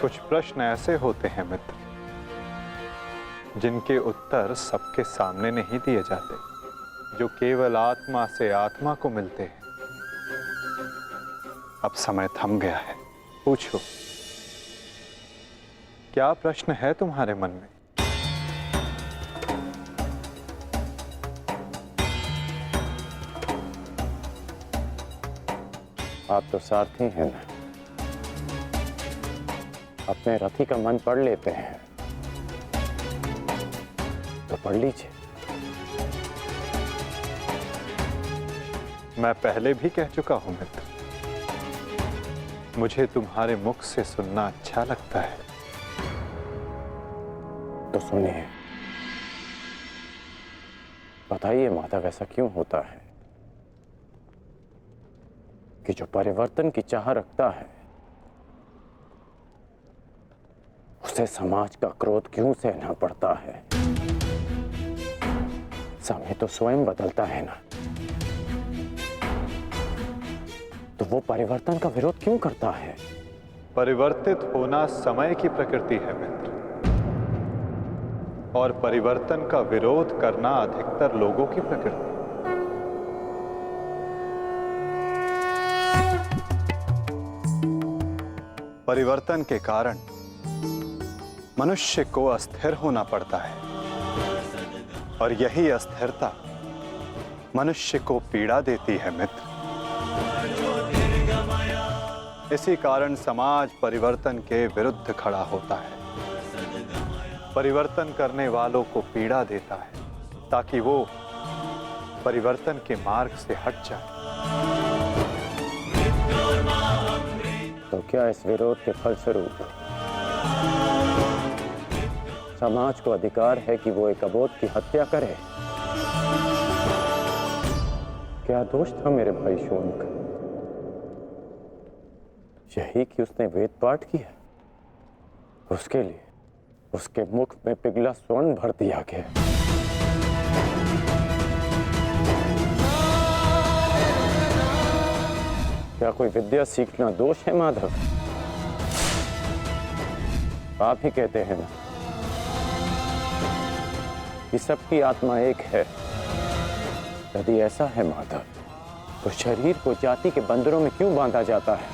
कुछ प्रश्न ऐसे होते हैं मित्र, जिनके उत्तर सबके सामने नहीं दिए जाते, जो केवल आत्मा से आत्मा को मिलते हैं। अब समय थम गया है, पूछो, क्या प्रश्न है तुम्हारे मन में? आप तो सारथी हैं ना, अपने रथी का मन पढ़ लेते हैं, तो पढ़ लीजिए। मैं पहले भी कह चुका हूं मित्र, मुझे तुम्हारे मुख से सुनना अच्छा लगता है। तो सुनिए, बताइए माधव, ऐसा क्यों होता है कि जो परिवर्तन की चाह रखता है उसे समाज का क्रोध क्यों सहना पड़ता है? समय तो स्वयं बदलता है ना, तो वो परिवर्तन का विरोध क्यों करता है? परिवर्तित होना समय की प्रकृति है मित्र, और परिवर्तन का विरोध करना अधिकतर लोगों की प्रकृति। परिवर्तन के कारण मनुष्य को अस्थिर होना पड़ता है, और यही अस्थिरता मनुष्य को पीड़ा देती है मित्र। इसी कारण समाज परिवर्तन के विरुद्ध खड़ा होता है, परिवर्तन करने वालों को पीड़ा देता है, ताकि वो परिवर्तन के मार्ग से हट जाए। तो क्या इस विरोध के फलस्वरूप समाज को अधिकार है कि वो एक अबोध की हत्या करे? क्या दोष था मेरे भाई शौनक? यही कि उसने वेद पाठ किया, उसके लिए उसके मुख में पिघला स्वर्ण भर दिया गया। क्या कोई विद्या सीखना दोष है माधव? आप ही कहते हैं ना कि सबकी आत्मा एक है। यदि ऐसा है माधव, तो शरीर को जाति के बंधनों में क्यों बांधा जाता है?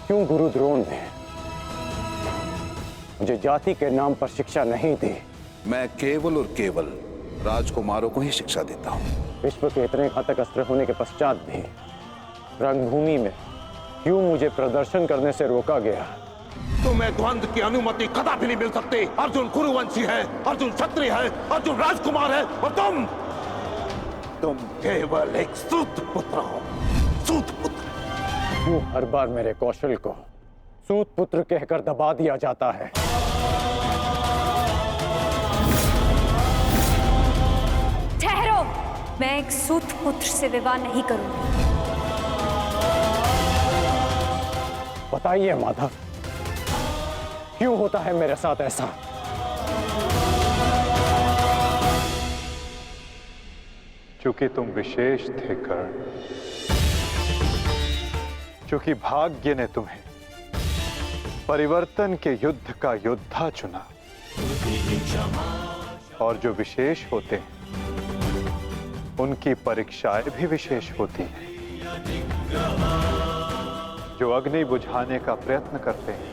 क्यों गुरु द्रोण ने मुझे जाति के नाम पर शिक्षा नहीं दी? मैं केवल और केवल राजकुमारों को ही शिक्षा देता हूँ। विश्व के इतने घातक अस्त्र होने के पश्चात भी रंगभूमि में क्यों मुझे प्रदर्शन करने से रोका गया? तुम्हें द्वंद्व की अनुमति कदापि नहीं मिल सकती। अर्जुन कुरुवंशी है, अर्जुन क्षत्रिय है, अर्जुन राजकुमार है, और तुम केवल एक सूत पुत्र हो। सूत पुत्र। क्यों हर बार मेरे कौशल को सूत पुत्र कहकर दबा दिया जाता है? ठहरो, मैं एक सूत पुत्र से विवाह नहीं करूंगी। बताइए माधव, क्यों होता है मेरे साथ ऐसा? चूंकि तुम विशेष थे कर्ण, चूंकि भाग्य ने तुम्हें परिवर्तन के युद्ध का योद्धा चुना, और जो विशेष होते हैं उनकी परीक्षाएं भी विशेष होती हैं। जो अग्नि बुझाने का प्रयत्न करते हैं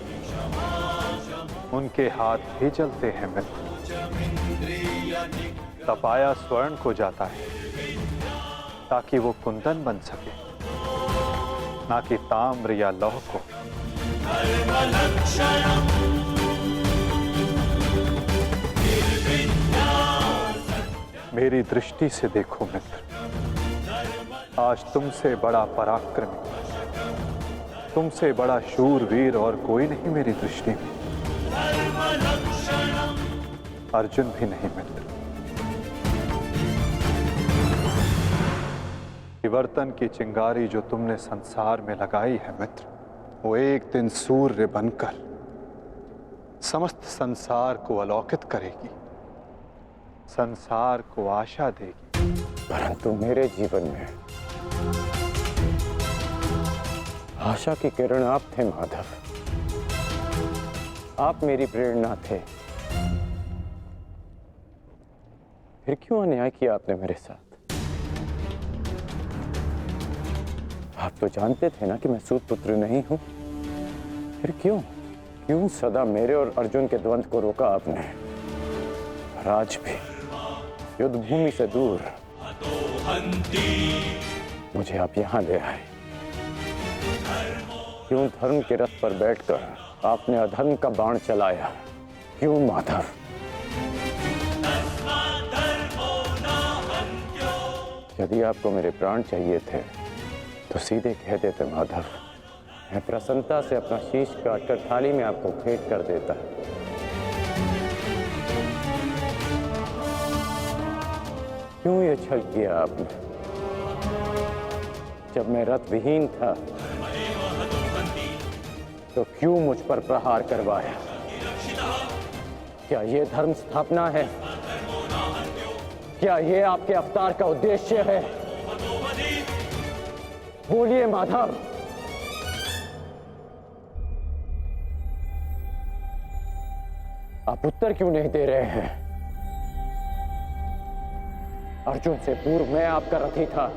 उनके हाथ भी जलते हैं मित्र। तपाया स्वर्ण को जाता है ताकि वो कुंदन बन सके, ना कि ताम्र या लौह को। मेरी दृष्टि से देखो मित्र, आज तुमसे बड़ा पराक्रमी, तुमसे बड़ा शूरवीर और कोई नहीं मेरी दृष्टि में। अर्जुन भी नहीं मित्र। परिवर्तन की चिंगारी जो तुमने संसार में लगाई है मित्र, वो एक दिन सूर्य बनकर समस्त संसार को अलौकित करेगी, संसार को आशा देगी। परंतु मेरे जीवन में आशा की किरण आप थे माधव, आप मेरी प्रेरणा थे। फिर क्यों अन्याय किया आपने मेरे साथ? आप तो जानते थे ना कि मैं सूत पुत्र नहीं हूं। फिर क्यों सदा मेरे और अर्जुन के द्वंद्व को रोका आपने? और आज भी युद्ध भूमि से दूर मुझे आप यहां ले आए। क्यों धर्म के रथ पर बैठकर आपने अधर्म का बाण चलाया? क्यों माधव? यदि आपको मेरे प्राण चाहिए थे तो सीधे कह देते माधव, मैं प्रसन्नता से अपना शीश काटकर थाली में आपको भेंट कर देता। क्यों ये छल किया आपने? जब मैं रथ विहीन था तो क्यों मुझ पर प्रहार करवाया? क्या ये धर्म स्थापना है? क्या ये आपके अवतार का उद्देश्य है? बोलिए माधव। आप उत्तर क्यों नहीं दे रहे हैं? अर्जुन से पूर्व मैं आपका रथी था,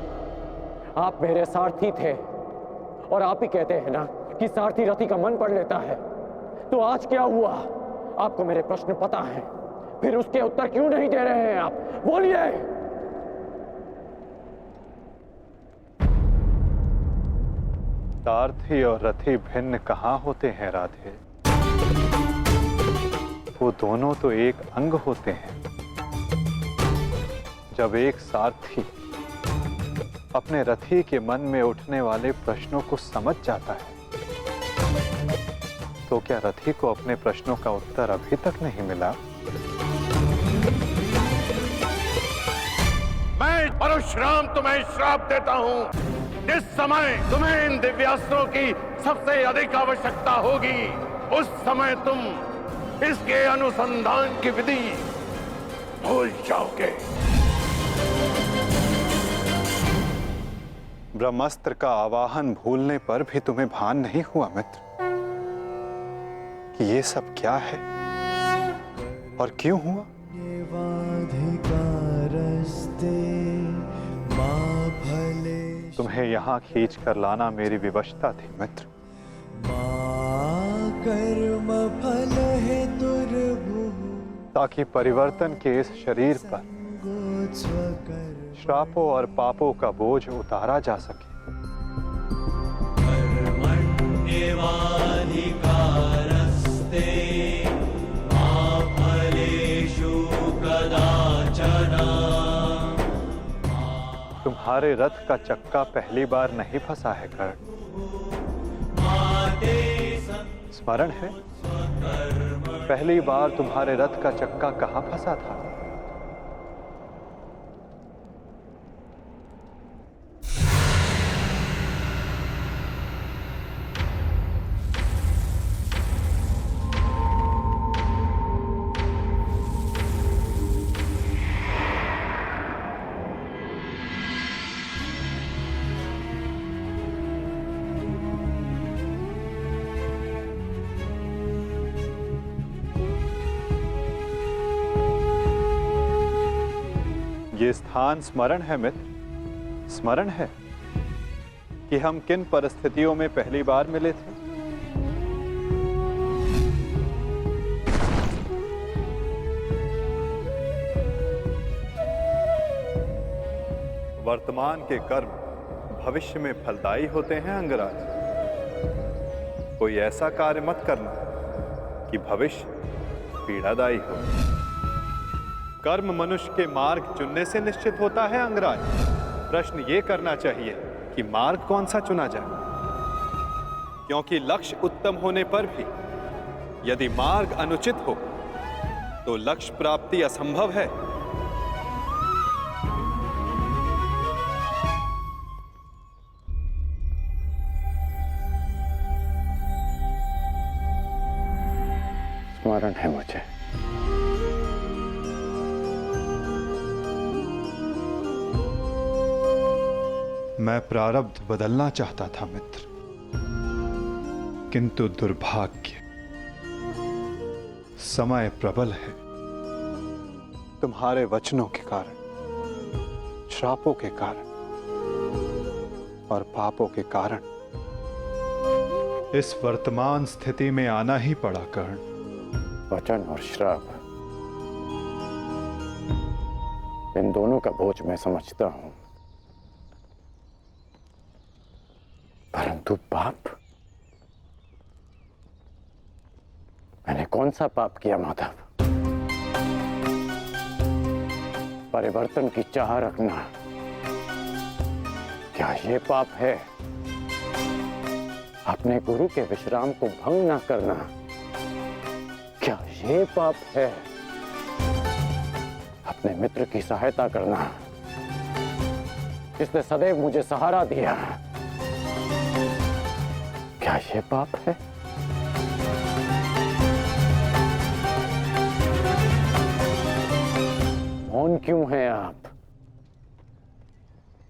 आप मेरे सारथी थे। और आप ही कहते हैं ना कि सारथी रथी का मन पढ़ लेता है। तो आज क्या हुआ? आपको मेरे प्रश्न पता है, फिर उसके उत्तर क्यों नहीं दे रहे हैं आप? बोलिए। सारथी और रथी भिन्न कहाँ होते हैं राधे? वो दोनों तो एक अंग होते हैं। जब एक सारथी अपने रथी के मन में उठने वाले प्रश्नों को समझ जाता है तो क्या रथी को अपने प्रश्नों का उत्तर अभी तक नहीं मिला? मैं परशुराम तुम्हें श्राप देता हूं। जिस समय तुम्हें इन दिव्यास्त्रों की सबसे अधिक आवश्यकता होगी, उस समय तुम इसके अनुसंधान की विधि भूल जाओगे। ब्रह्मास्त्र का आवाहन भूलने पर भी तुम्हें भान नहीं हुआ मित्र कि ये सब क्या है और क्यों हुआ? तुम्हें यहाँ खींच कर लाना मेरी विवशता थी मित्र। कर्म फल है दुर्भुः, ताकि परिवर्तन के इस शरीर पर श्रापों और पापों का बोझ उतारा जा सके। तुम्हारे रथ का चक्का पहली बार नहीं फंसा है कर्ण। स्मरण है पहली बार तुम्हारे रथ का चक्का कहां फंसा था? ये स्थान स्मरण है मित्र? स्मरण है कि हम किन परिस्थितियों में पहली बार मिले थे? वर्तमान के कर्म भविष्य में फलदायी होते हैं अंगराज। कोई ऐसा कार्य मत करना कि भविष्य पीड़ादायी हो। कर्म मनुष्य के मार्ग चुनने से निश्चित होता है अंगराज। प्रश्न ये करना चाहिए कि मार्ग कौन सा चुना जाए, क्योंकि लक्ष्य उत्तम होने पर भी यदि मार्ग अनुचित हो तो लक्ष्य प्राप्ति असंभव है। स्मरण है मुझे। मैं प्रारब्ध बदलना चाहता था मित्र। किंतु दुर्भाग्य, समय प्रबल है। तुम्हारे वचनों के कारण, श्रापों के कारण और पापों के कारण इस वर्तमान स्थिति में आना ही पड़ा कर्ण। वचन और श्राप, इन दोनों का बोझ मैं समझता हूं, परंतु पाप, मैंने कौन सा पाप किया माधव? परिवर्तन की चाह रखना, क्या ये पाप है? अपने गुरु के विश्राम को भंग ना करना, क्या ये पाप है? अपने मित्र की सहायता करना, जिसने सदैव मुझे सहारा दिया, क्या ये पाप है? मौन क्यों हैं आप?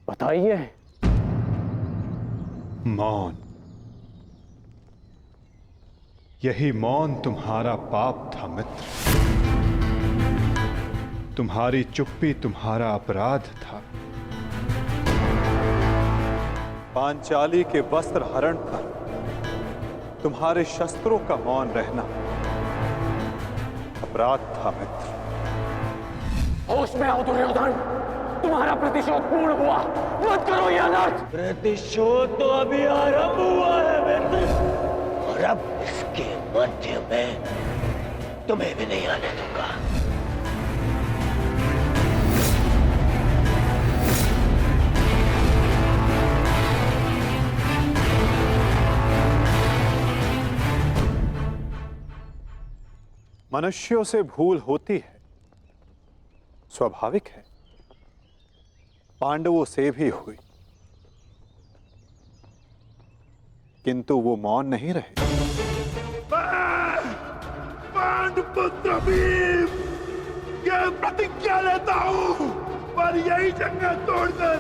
बताइए। मौन, यही मौन तुम्हारा पाप था मित्र। तुम्हारी चुप्पी तुम्हारा अपराध था। पांचाली के वस्त्र हरण पर तुम्हारे शस्त्रों का मौन रहना अपराध था मित्र। होश में आओ दुर्योधन, तुम्हारा प्रतिशोध पूर्ण हुआ, मत करो यह अनर्थ। प्रतिशोध तो अभी आरंभ हुआ है मित्र, और अब इसके मध्य में तुम्हें भी नहीं आने दूंगा। मनुष्यों से भूल होती है, स्वाभाविक है। पांडवों से भी हुई, किंतु वो मौन नहीं रहे। पांडुपुत्र भीम, ये प्रतिज्ञा लेता हूं, पर यही जंगल तोड़कर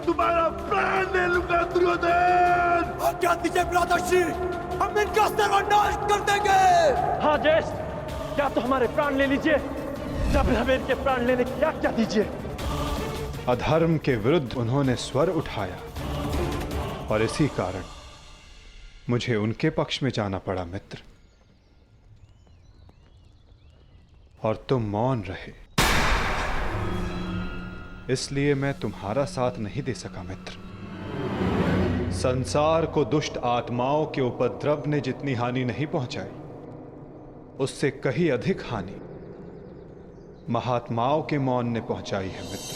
तुम्हारा प्राण ले लूंगा दुर्योधन। आज्ञा दीजिए भ्राताश्री, हम इनका सर्वनाश कर देंगे। हाँ ज्येष्ठ, क्या तो हमारे प्राण ले लीजिए, जब हमें इनके प्राण लेने की आज्ञा दीजिए। अधर्म के विरुद्ध उन्होंने स्वर उठाया और इसी कारण मुझे उनके पक्ष में जाना पड़ा मित्र, और तुम मौन रहे, इसलिए मैं तुम्हारा साथ नहीं दे सका मित्र। संसार को दुष्ट आत्माओं के उपद्रव ने जितनी हानि नहीं पहुंचाई, उससे कहीं अधिक हानि महात्माओं के मौन ने पहुंचाई है मित्र।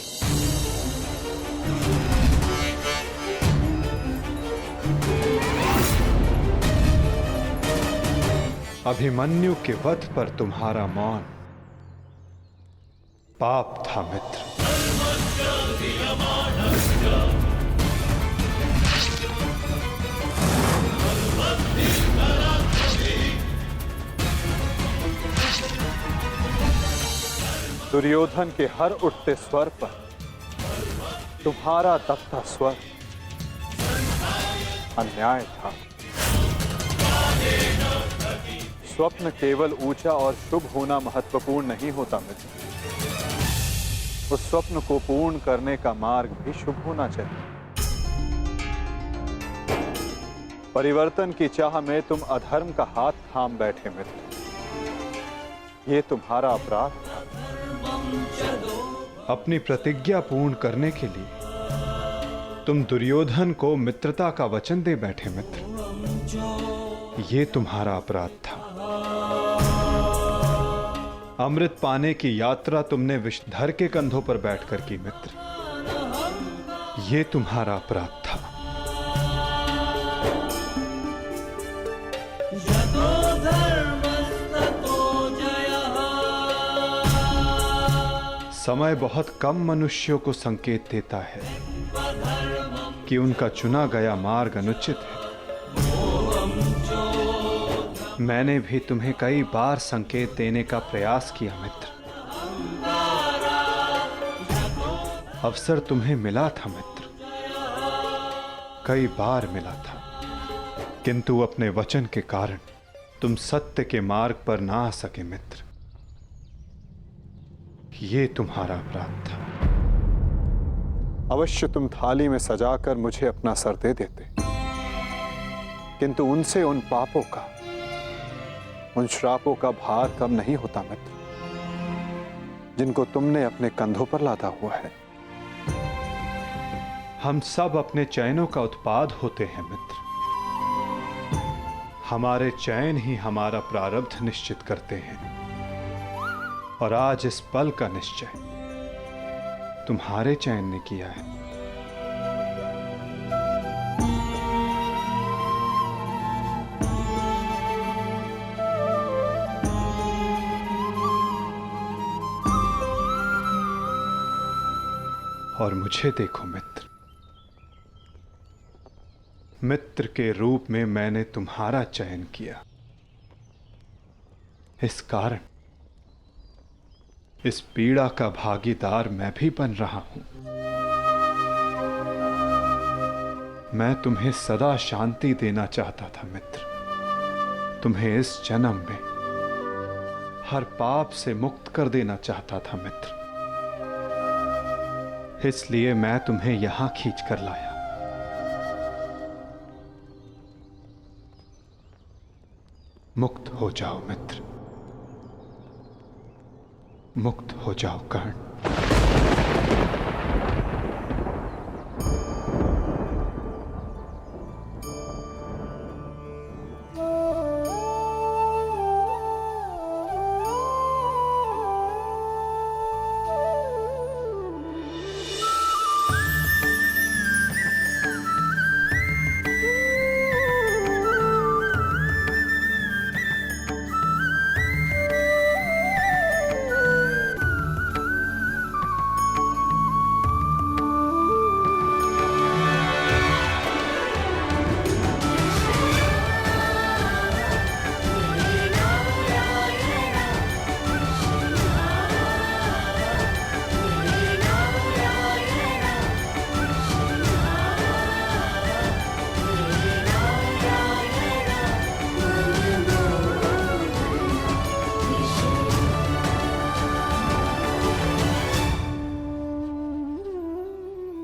अभिमन्यु के वध पर तुम्हारा मौन पाप था मित्र। दुर्योधन के हर उठते स्वर पर तुम्हारा दबता स्वर अन्याय था। स्वप्न केवल ऊंचा और शुभ होना महत्वपूर्ण नहीं होता मित्र, उस स्वप्न को पूर्ण करने का मार्ग भी शुभ होना चाहिए। परिवर्तन की चाह में तुम अधर्म का हाथ थाम बैठे मित्र, ये तुम्हारा अपराध था। अपनी प्रतिज्ञा पूर्ण करने के लिए तुम दुर्योधन को मित्रता का वचन दे बैठे मित्र, ये तुम्हारा अपराध था। अमृत पाने की यात्रा तुमने विषधर के कंधों पर बैठकर की मित्र, ये तुम्हारा अपराध था। समय बहुत कम मनुष्यों को संकेत देता है कि उनका चुना गया मार्ग अनुचित है। मैंने भी तुम्हें कई बार संकेत देने का प्रयास किया मित्र, अवसर तुम्हें मिला था मित्र, कई बार मिला था, किंतु अपने वचन के कारण तुम सत्य के मार्ग पर ना आ सके मित्र। ये तुम्हारा अपराध था। अवश्य तुम थाली में सजाकर मुझे अपना सर दे देते, किंतु उनसे उन पापों का, उन श्रापों का भार कम नहीं होता मित्र, जिनको तुमने अपने कंधों पर लादा हुआ है। हम सब अपने चैनों का उत्पाद होते हैं मित्र। हमारे चैन ही हमारा प्रारब्ध निश्चित करते हैं, और आज इस पल का निश्चय तुम्हारे चैन ने किया है। और मुझे देखो मित्र, मित्र के रूप में मैंने तुम्हारा चयन किया। इस कारण इस पीड़ा का भागीदार मैं भी बन रहा हूं। मैं तुम्हें सदा शांति देना चाहता था मित्र। तुम्हें इस जन्म में हर पाप से मुक्त कर देना चाहता था मित्र। इसलिए मैं तुम्हें यहां खींच कर लाया। मुक्त हो जाओ मित्र, मुक्त हो जाओ कर्ण।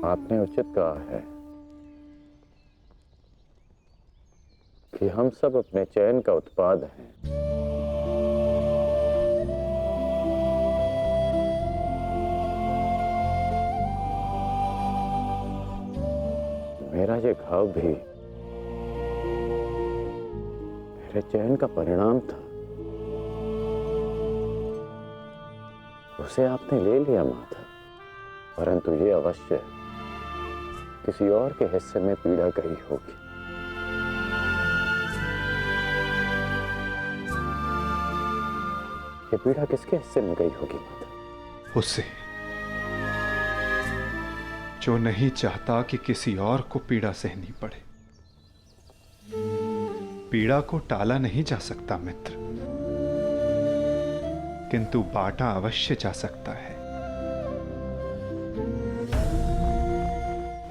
आपने उचित कहा है कि हम सब अपने चयन का उत्पाद हैं। मेरा ये घाव भी मेरे चयन का परिणाम था। उसे आपने ले लिया माता, परंतु ये अवश्य किसी और के हिस्से में पीड़ा गई होगी। ये पीड़ा किसके हिस्से में गई होगी माता? उसे जो नहीं चाहता कि किसी और को पीड़ा सहनी पड़े। पीड़ा को टाला नहीं जा सकता मित्र, किंतु बांटा अवश्य जा सकता है।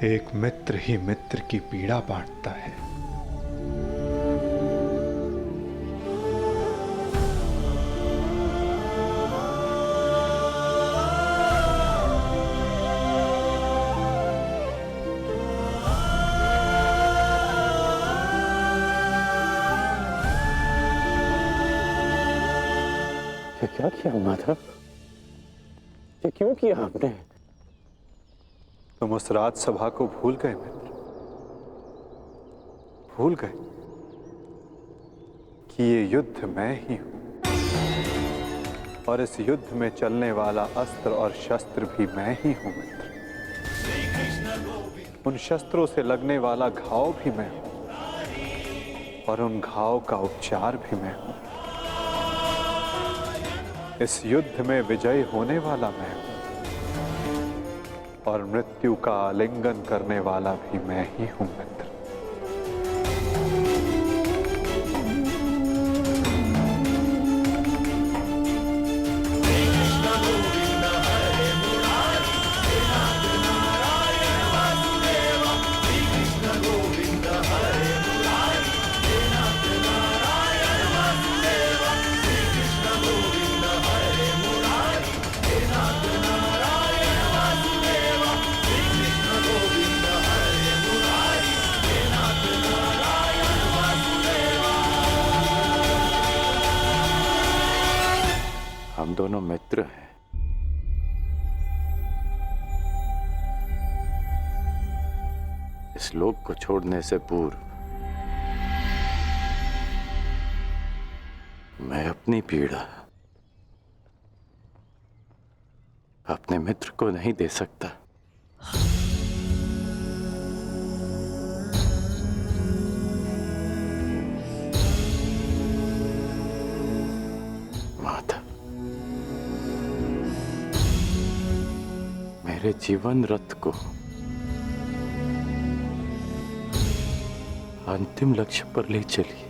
एक मित्र ही मित्र की पीड़ा बांटता है। ये क्या किया माधव? ये क्यों किया आपने? तुम उस राजसभा को भूल गए मित्र, भूल गए कि ये युद्ध मैं ही हूं, और इस युद्ध में चलने वाला अस्त्र और शस्त्र भी मैं ही हूं मित्र। उन शस्त्रों से लगने वाला घाव भी मैं हूं, और उन घाव का उपचार भी मैं हूं। इस युद्ध में विजयी होने वाला मैं हूं, और मृत्यु का आलिंगन करने वाला भी मैं ही हूं मित्र। दोनों मित्र हैं। इस लोक को छोड़ने से पूर्व मैं अपनी पीड़ा अपने मित्र को नहीं दे सकता। माधव, मेरे जीवन रथ को अंतिम लक्ष्य पर ले चलिए,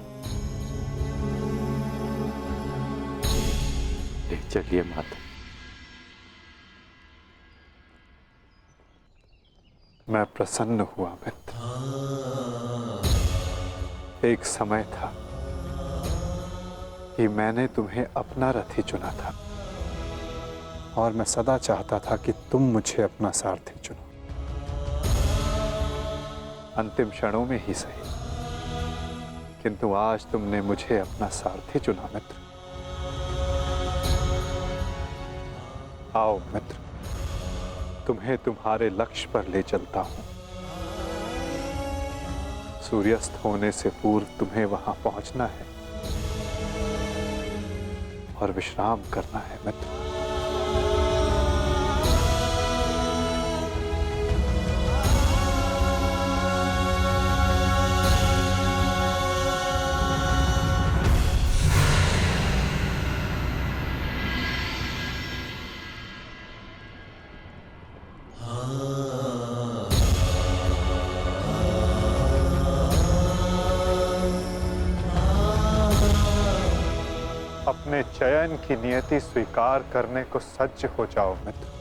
ले चलिए माता। मैं प्रसन्न हुआ मित्र। एक समय था कि मैंने तुम्हें अपना रथी चुना था और मैं सदा चाहता था कि तुम मुझे अपना सारथी चुनो। अंतिम क्षणों में ही सही, किंतु आज तुमने मुझे अपना सारथी चुना मित्र। आओ मित्र, तुम्हें तुम्हारे लक्ष्य पर ले चलता हूं। सूर्यास्त होने से पूर्व तुम्हें वहां पहुंचना है और विश्राम करना है मित्र। अपने चयन की नियति स्वीकार करने को सज्ज हो जाओ मित्र।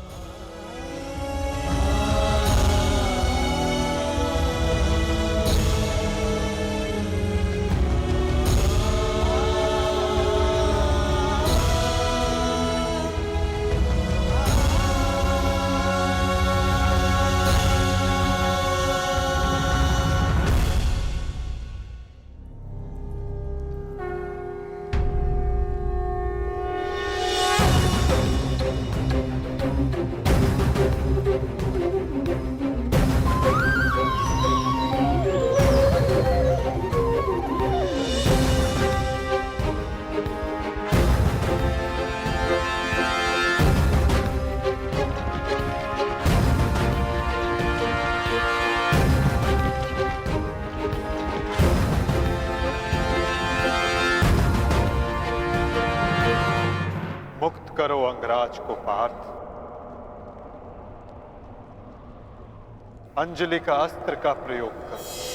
मुक्त करो अंगराज को पार्थ। अंजलि का अस्त्र का प्रयोग करो।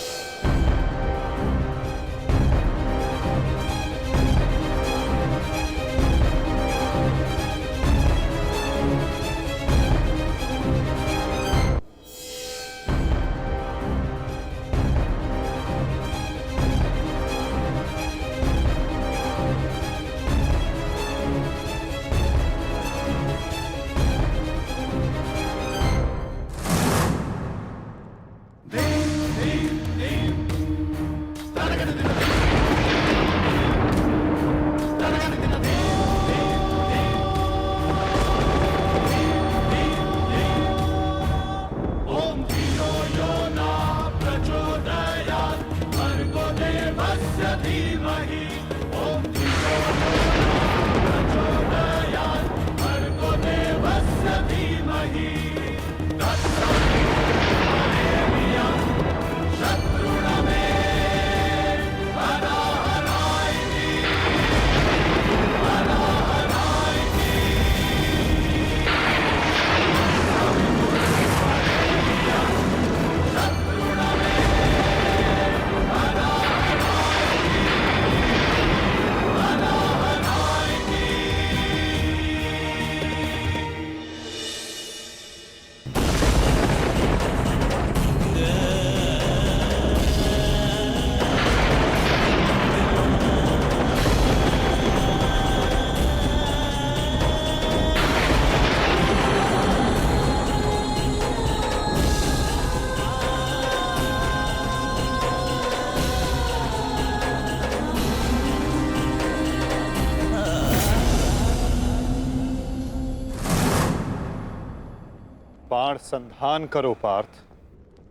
बाण संधान करो पार्थ।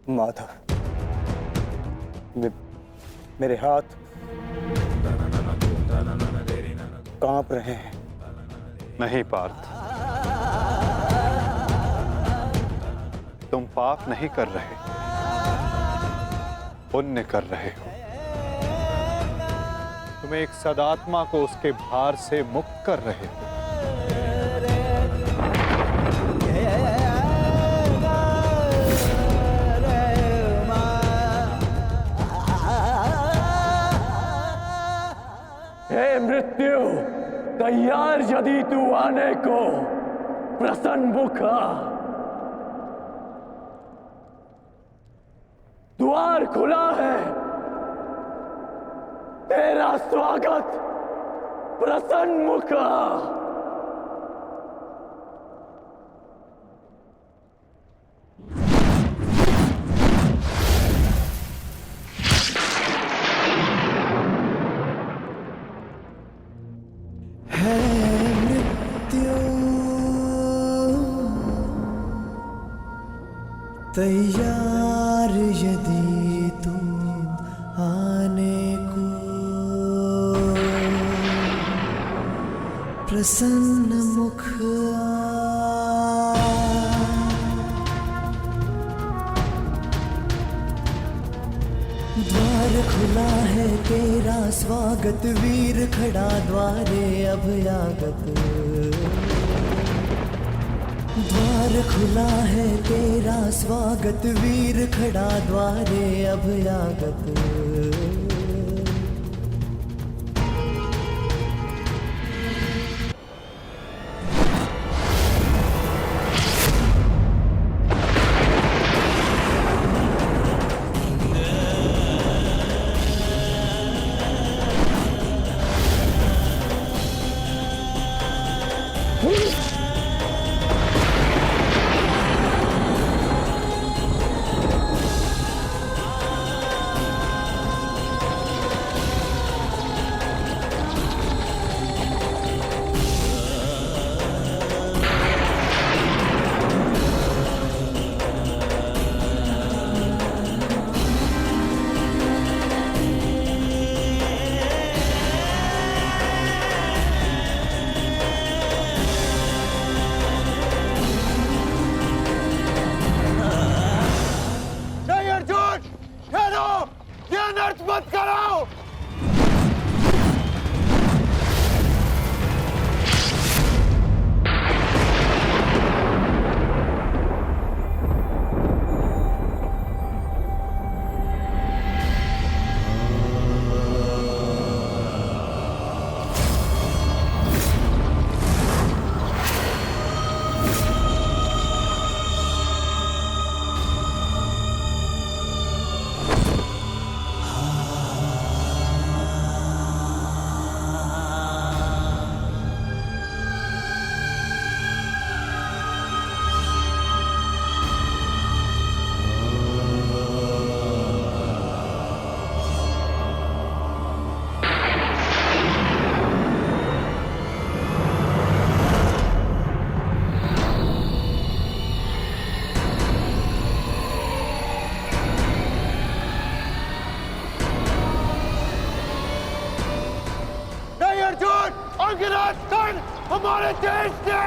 माधव, मेरे हाथ कांप रहे हैं। नहीं पार्थ, तुम पाप नहीं कर रहे, पुण्य कर रहे हो। तुम एक सदात्मा को उसके भार से मुक्त कर रहे हो। हे मृत्यु, तैयार यदि तू आने को, प्रसन्न मुखा। द्वार खुला है, तेरा स्वागत प्रसन्न मुखा। तैयार यदि तुम आने को, प्रसन्न मुख द्वार खुला है, तेरा स्वागत वीर खड़ा द्वारे अभयागत। द्वार खुला है, तेरा स्वागत वीर खड़ा द्वारे अभयागत। हमारे देश ने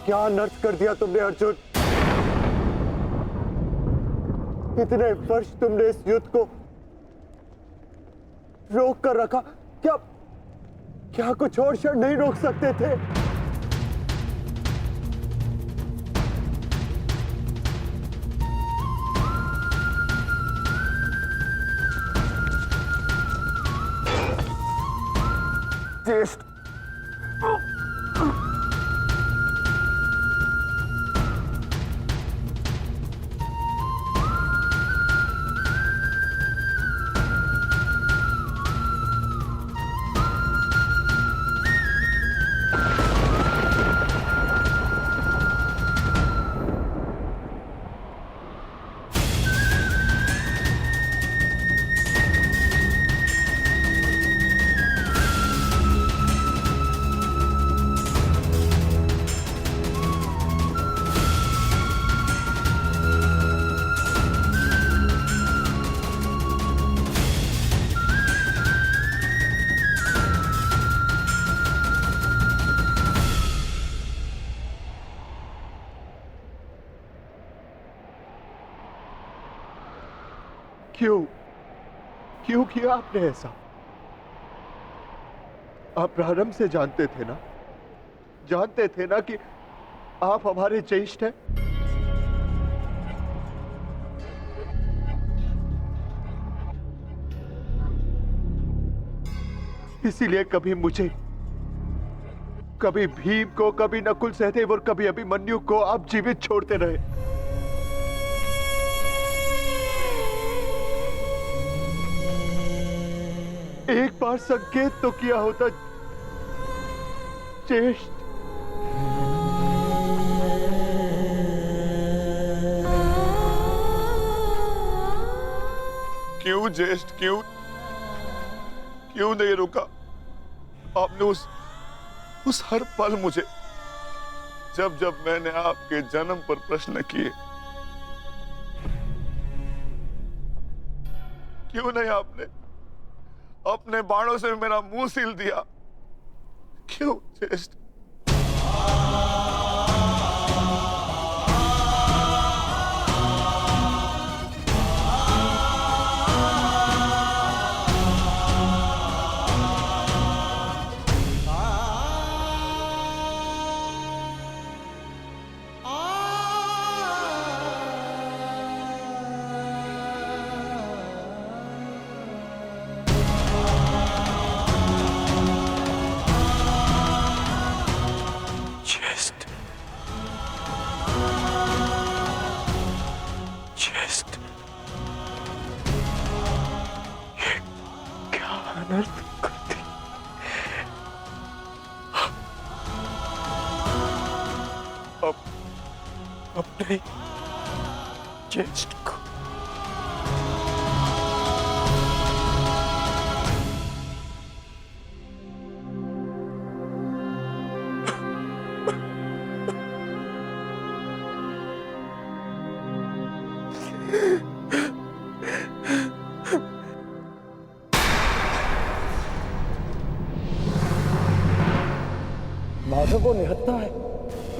क्या अनर्थ कर दिया तुमने अर्जुन। इतने वर्ष तुमने इस युद्ध को रोक कर रखा, क्या कुछ और क्षण नहीं रोक सकते थे? ज्येष्ठ, क्यों किया आपने ऐसा? आप प्रारंभ से जानते थे ना कि आप हमारे ज्येष्ठ हैं। इसीलिए कभी मुझे, कभी भीम को, कभी नकुल सहदेव और कभी अभिमन्यु को आप जीवित छोड़ते रहे। एक बार संकेत तो किया होता ज्येष्ठ। क्यों ज्येष्ठ, क्यों नहीं रुका आपने? उस हर पल मुझे, जब मैंने आपके जन्म पर प्रश्न किए, क्यों नहीं आपने अपने बाणों से मेरा मुंह सील दिया? क्यों ज्येष्ठ? अपने ज्येष्ठ को माधव को निहत्था है।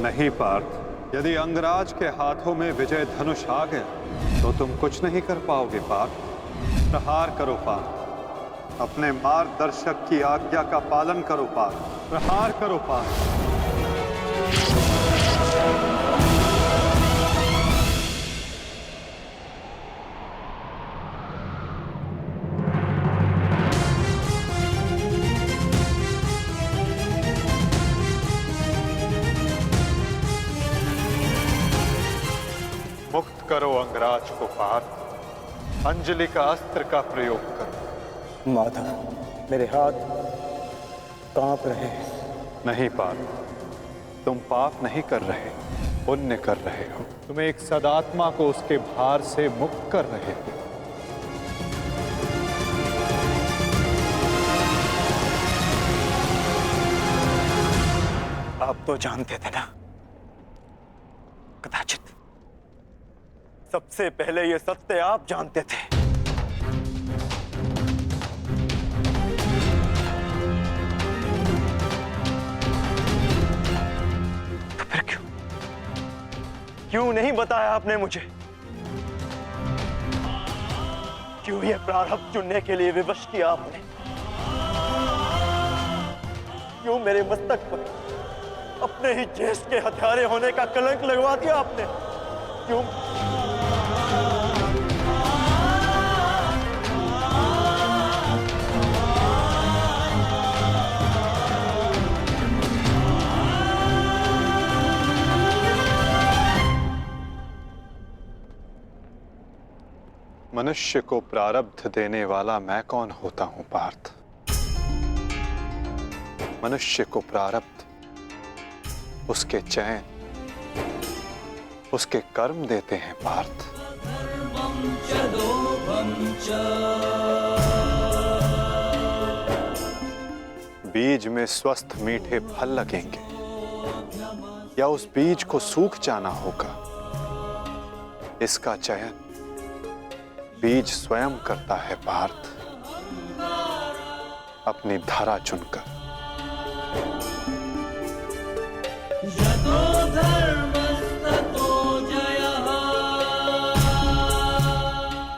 नहीं पार्थ, यदि अंगराज के हाथों में विजय धनुष आ गया तो तुम कुछ नहीं कर पाओगे पार्थ। प्रहार करो पार्थ, अपने मार्गदर्शक की आज्ञा का पालन करो पार्थ। प्रहार करो पार्थ। मुक्त करो अंगराज को पार्थ। अंजलि का अस्त्र का प्रयोग करो। माधव, मेरे हाथ कांप रहे हैं। नहीं पार्थ, तुम पाप नहीं कर रहे, पुण्य कर रहे हो। तुम एक सदात्मा को उसके भार से मुक्त कर रहे हो। आप तो जानते थे ना, कदाचित सबसे पहले ये सत्य आप जानते थे। तो फिर क्यों क्यों नहीं बताया आपने मुझे? क्यों ये प्रारब्ध चुनने के लिए विवश किया आपने? क्यों मेरे मस्तक पर अपने ही ज्येष्ठ के हत्यारे होने का कलंक लगवा दिया आपने? क्यों? मनुष्य को प्रारब्ध देने वाला मैं कौन होता हूं पार्थ? मनुष्य को प्रारब्ध उसके चयन, उसके कर्म देते हैं पार्थ। बीज में स्वस्थ मीठे फल लगेंगे या उस बीज को सूख जाना होगा, इसका चयन बीज स्वयं करता है पार्थ, अपनी धारा चुनकर।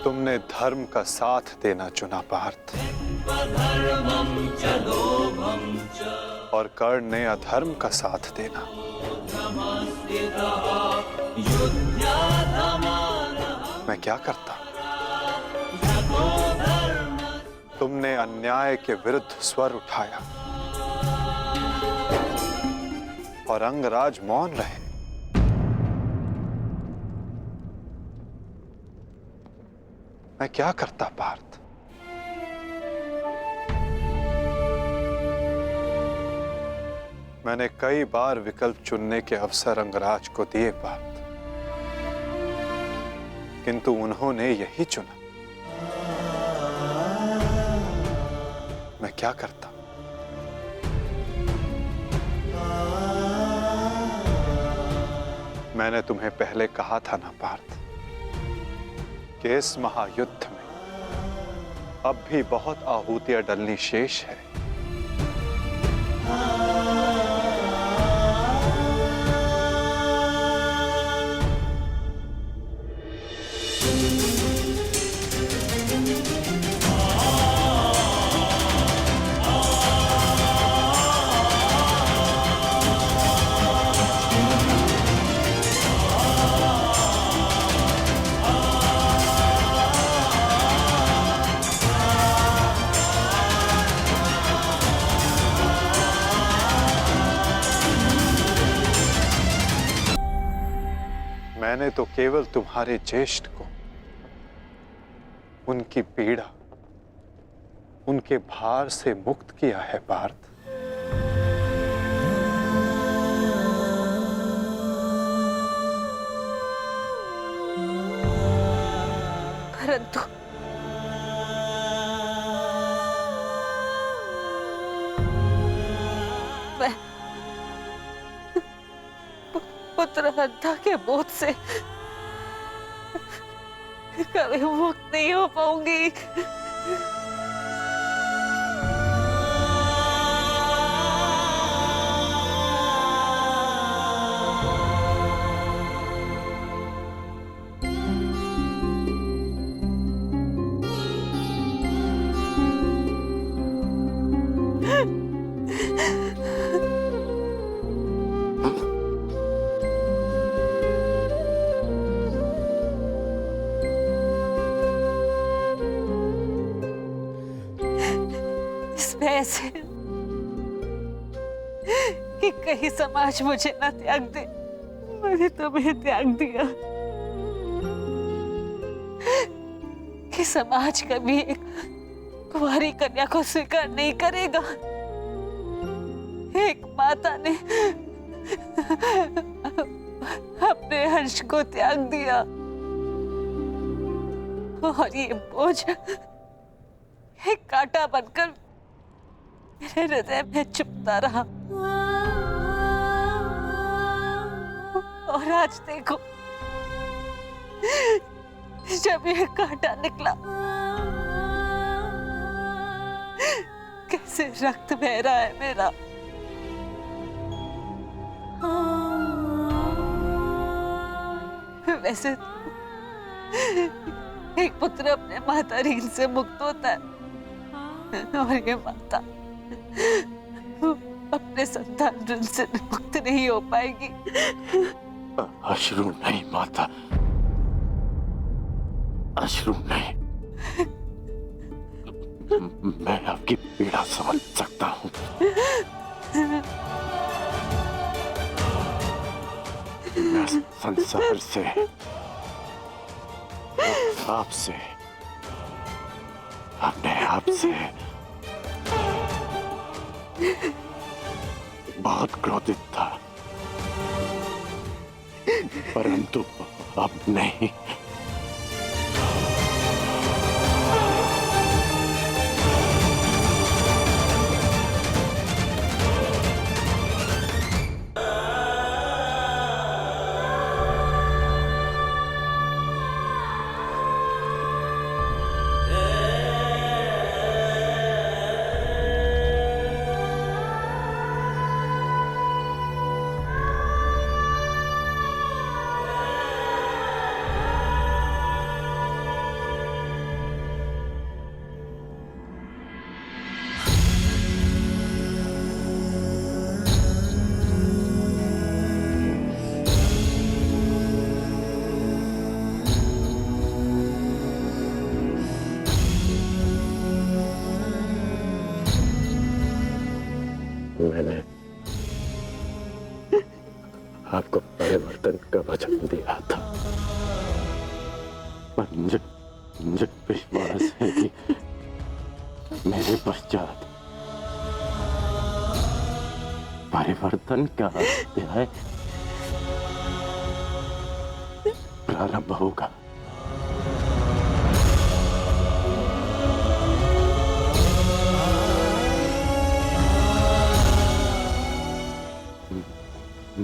तुमने धर्म का साथ देना चुना पार्थ, और कर्ण ने अधर्म का साथ देना। मैं क्या करता? तुमने अन्याय के विरुद्ध स्वर उठाया और अंगराज मौन रहे। मैं क्या करता पार्थ? मैंने कई बार विकल्प चुनने के अवसर अंगराज को दिए पार्थ, किंतु उन्होंने यही चुना। मैं क्या करता? मैंने तुम्हें पहले कहा था ना पार्थ कि इस महायुद्ध में अब भी बहुत आहुतियां डलनी शेष है। मैंने तो केवल तुम्हारे ज्येष्ठ को उनकी पीड़ा, उनके भार से मुक्त किया है पार्थ। परंतु मैं पुत्र हत्या के बोझ से कभी मुक्त नहीं हो पाऊंगी। ऐसे कि कहीं समाज मुझे न त्याग दे, मैंने तुम्हें त्याग दिया। कि समाज कभी एक कुंवारी कन्या को स्वीकार नहीं करेगा। एक माता ने अपने हर्ष को त्याग दिया और ये बोझ एक कांटा बनकर मेरे हृदय में चुभता रहा। और आज देखो, जब ये कांटा निकला, कैसे रक्त बह रहा है मेरा। वैसे एक पुत्र अपने माता ऋण से मुक्त होता है और ये माता अपने संतान ऋण से मुक्त नहीं हो पाएगी। अश्रु नहीं माता, अश्रु नहीं। मैं आपकी पीड़ा समझ सकता हूँ। मैं संसार से, आपसे, अपने आप से बहुत क्रोधित था, परंतु अब नहीं। मैंने आपको परिवर्तन का वचन दिया था, पर मुझे विश्वास है कि मेरे पश्चात परिवर्तन का अध्याय प्रारंभ होगा।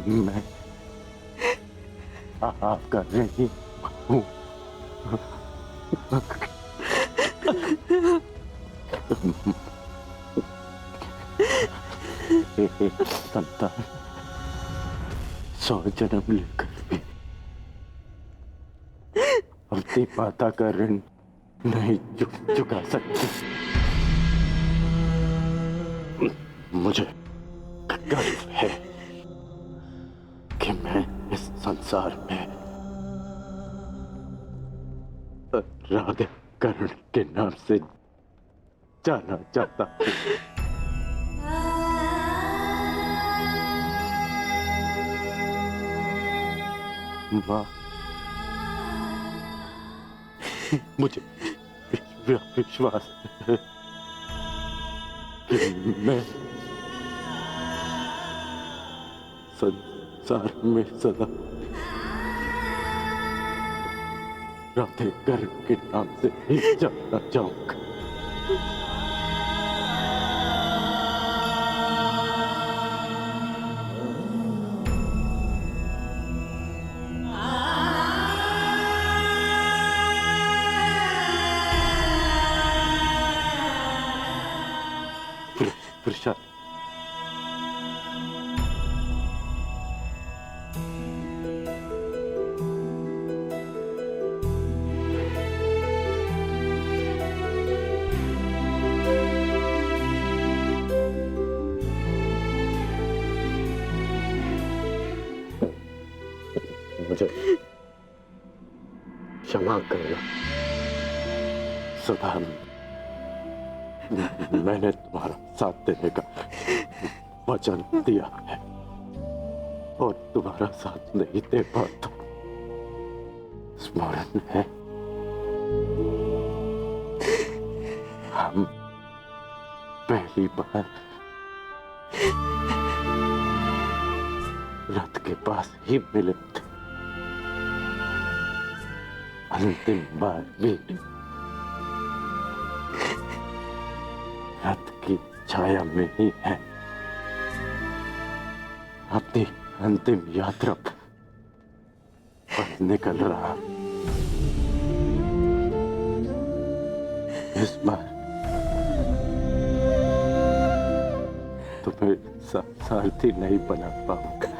मैं आपका नहीं हूँ। संतान 100 जन्म लेकर भी अपनी माता का ऋण नहीं चुका सकती। मुझे गर्व है कि मैं इस संसार में राधा कर्ण के नाम से जाना चाहता हूँ। माँ, मुझे विश्वास है कि मैं संसार में सदा राधे कर्ण के नाम से ही जाना चाहूंगा। प्रसाद, मुझे क्षमा करना। सदा मैंने तुम्हारा साथ देने का वचन दिया है और तुम्हारा साथ नहीं दे पाता। स्मरण है, हम पहली बार रथ के पास ही मिले थे, अंतिम बार भी रथ की छाया में ही है। अपनी अंतिम यात्रा पर निकल रहा। इस बार तुम्हें सारथी नहीं बना पाऊंगा।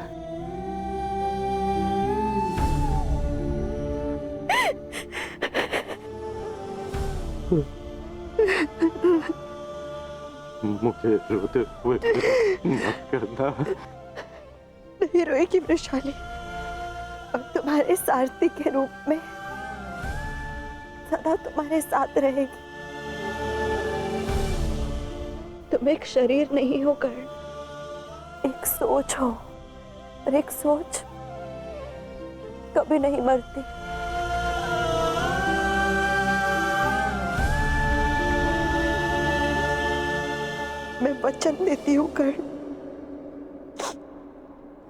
मुझे रोते हुए मत करना। नहीं रोएगी वृषाली, और तुम्हारे सारथी के रूप में सदा तुम्हारे साथ रहेगी। तुम एक शरीर नहीं हो कर्ण, एक सोच हो, और एक सोच कभी नहीं मरती। मैं वचन देती हूँ कर्ण,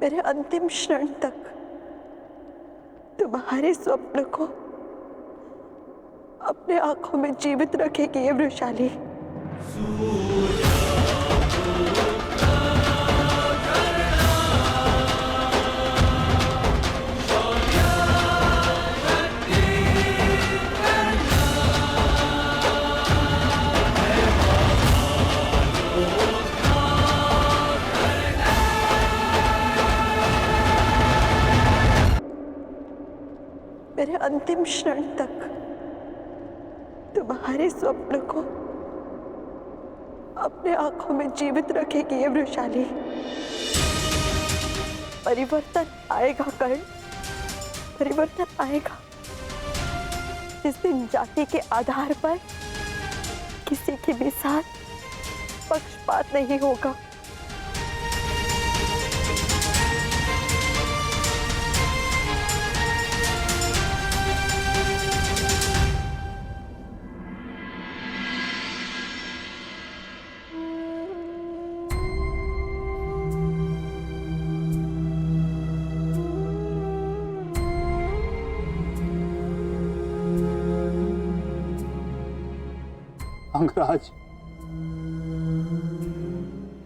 मेरे अंतिम क्षण तक तुम्हारे स्वप्न को अपने आंखों में जीवित रखेगी ये वृषाली। मेरे अंतिम क्षण तक तुम्हारे स्वप्न को अपने आंखों में जीवित रखेगी ये वृषाली। परिवर्तन आएगा कर्ण, परिवर्तन आएगा। जिस दिन जाति के आधार पर किसी के भी साथ पक्षपात नहीं होगा। अंगराज,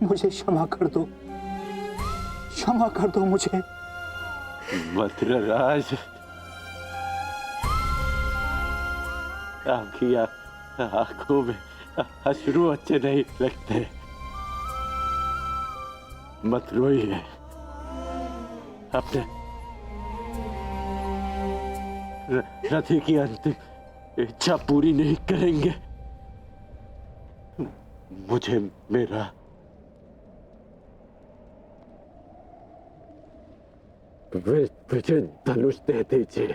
मुझे क्षमा कर दो, क्षमा कर दो मुझे। मद्रराज, आपकी आंखों में अश्रु अच्छे नहीं लगते। मत रोइए, अपने रथी की अंतिम इच्छा पूरी नहीं करेंगे। मुझे मेरा विजय धनुष दे दीजिए।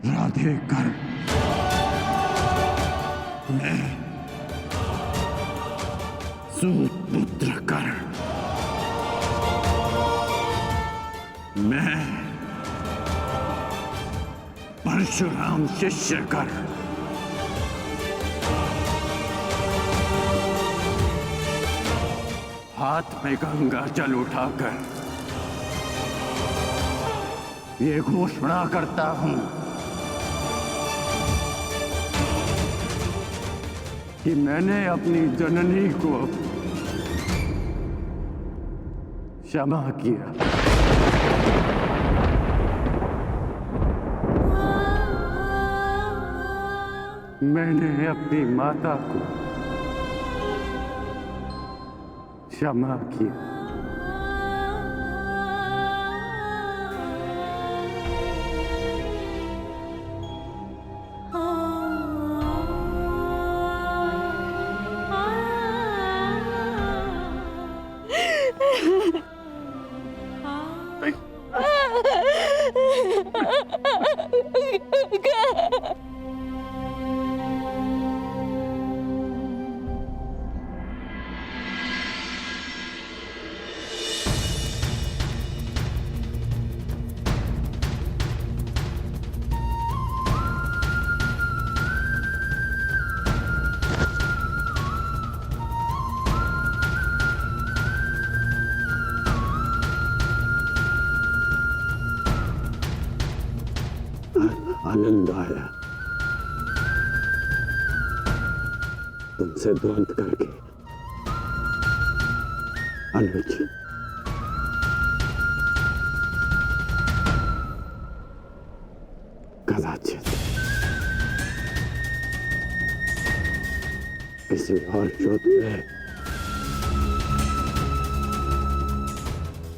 राधे कर, मैं सूतपुत्र कर, मैं परशुराम शिष्य कर, हाथ में गंगा जल उठाकर ये घोषणा करता हूं कि मैंने अपनी जननी को क्षमा किया। मैंने अपनी माता को क्षमा किया। आनंद आया तुमसे द्वंद करके। अनुज, कदाचित किसी और युद्ध में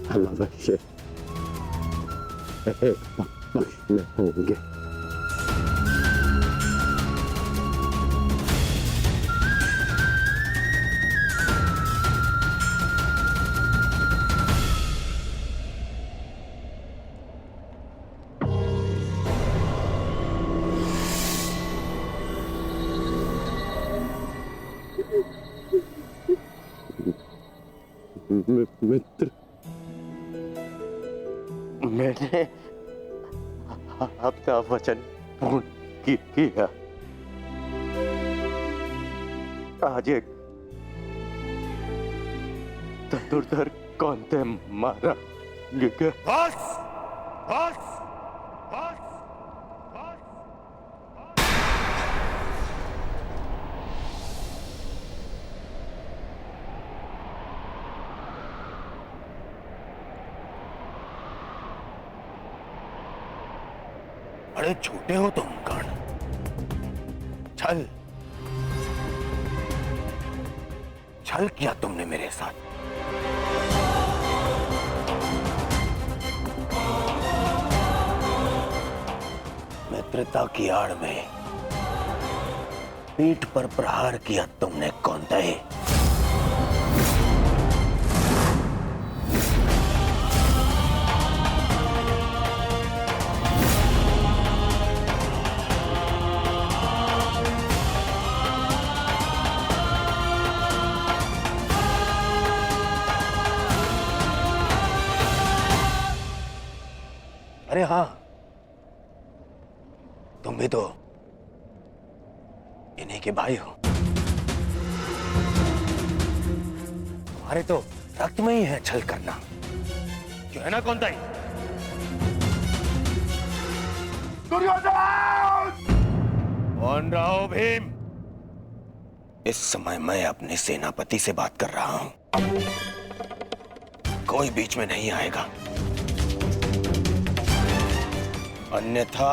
हम अवश्य एक पक्ष में होंगे। मित्र, मैंने अपना वचन पूर्ण किया। आज एक धनुर्धर कौन थे मारा गया। बस बस बस बड़े छोटे हो तुम कर्ण। छल छल किया तुमने मेरे साथ। मित्रता की आड़ में पीठ पर प्रहार किया तुमने कौंतेय। अरे हाँ, तुम भी तो इन्हीं के भाई हो। तुम्हारे तो रक्त में ही है छल करना, क्यों है ना कौंतेय? कौन रहा हो भीम? इस समय मैं अपने सेनापति से बात कर रहा हूं, कोई बीच में नहीं आएगा, अन्यथा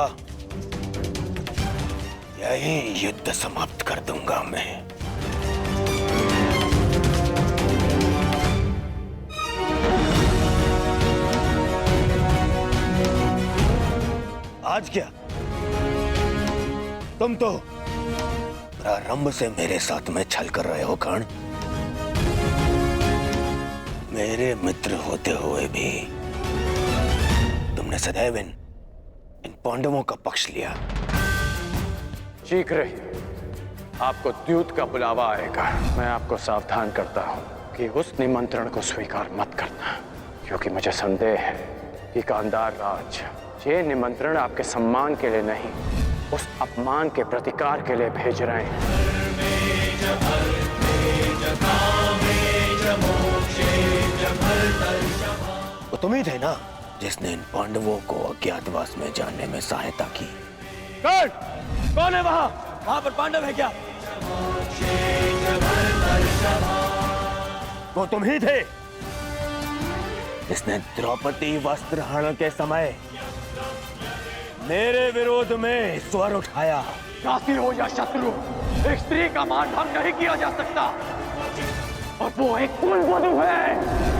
यही युद्ध समाप्त कर दूंगा मैं। आज क्या तुम तो प्रारंभ से मेरे साथ में छल कर रहे हो कर्ण। मेरे मित्र होते हुए भी तुमने सदैव इन पांडवों का पक्ष लिया। शीघ्र ही आपको द्यूत का बुलावा आएगा। मैं आपको सावधान करता हूं कि उस निमंत्रण को स्वीकार मत करना, क्योंकि मुझे संदेह है कि गांधार राज ये निमंत्रण आपके सम्मान के लिए नहीं, उस अपमान के प्रतिकार के लिए भेज रहे हैं। तुम ही थे ना जिसने इन पांडवों को अज्ञातवास में जाने में सहायता की। कौन है वहां पर पांडव है क्या? वो तुम ही थे जिसने द्रौपदी वस्त्र हरण के समय मेरे विरोध में स्वर उठाया। काशी हो या शत्रु, एक स्त्री का मान भंग नहीं किया जा सकता, और वो एक कुलवधू है।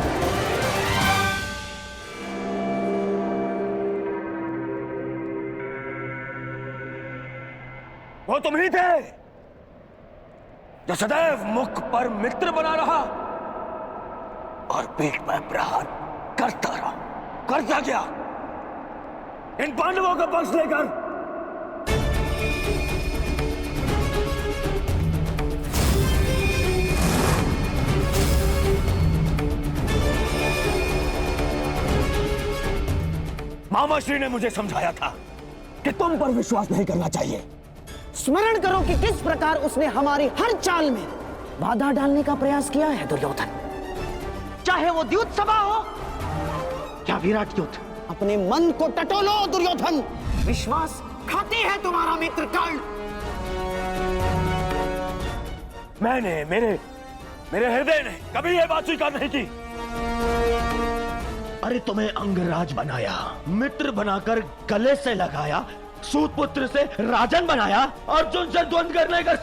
वो तुम ही थे जो सदैव मुख पर मित्र बना रहा और पीठ में प्रहार करता रहा। करता क्या? इन पांडवों का पक्ष लेकर। मामा श्री ने मुझे समझाया था कि तुम पर विश्वास नहीं करना चाहिए। स्मरण करो कि किस प्रकार उसने हमारी हर चाल में बाधा डालने का प्रयास किया है दुर्योधन। चाहे वो द्यूत सभा हो या विराट युद्ध, अपने मन को टटोलो दुर्योधन। विश्वास खाते है तुम्हारा मित्र कर्ण। मेरे हृदय ने कभी यह बात स्वीकार नहीं की। अरे तुम्हें अंगराज बनाया, मित्र बनाकर गले से लगाया, सूत पुत्र से राजन बनाया, अर्जुन से द्वंद्व करने का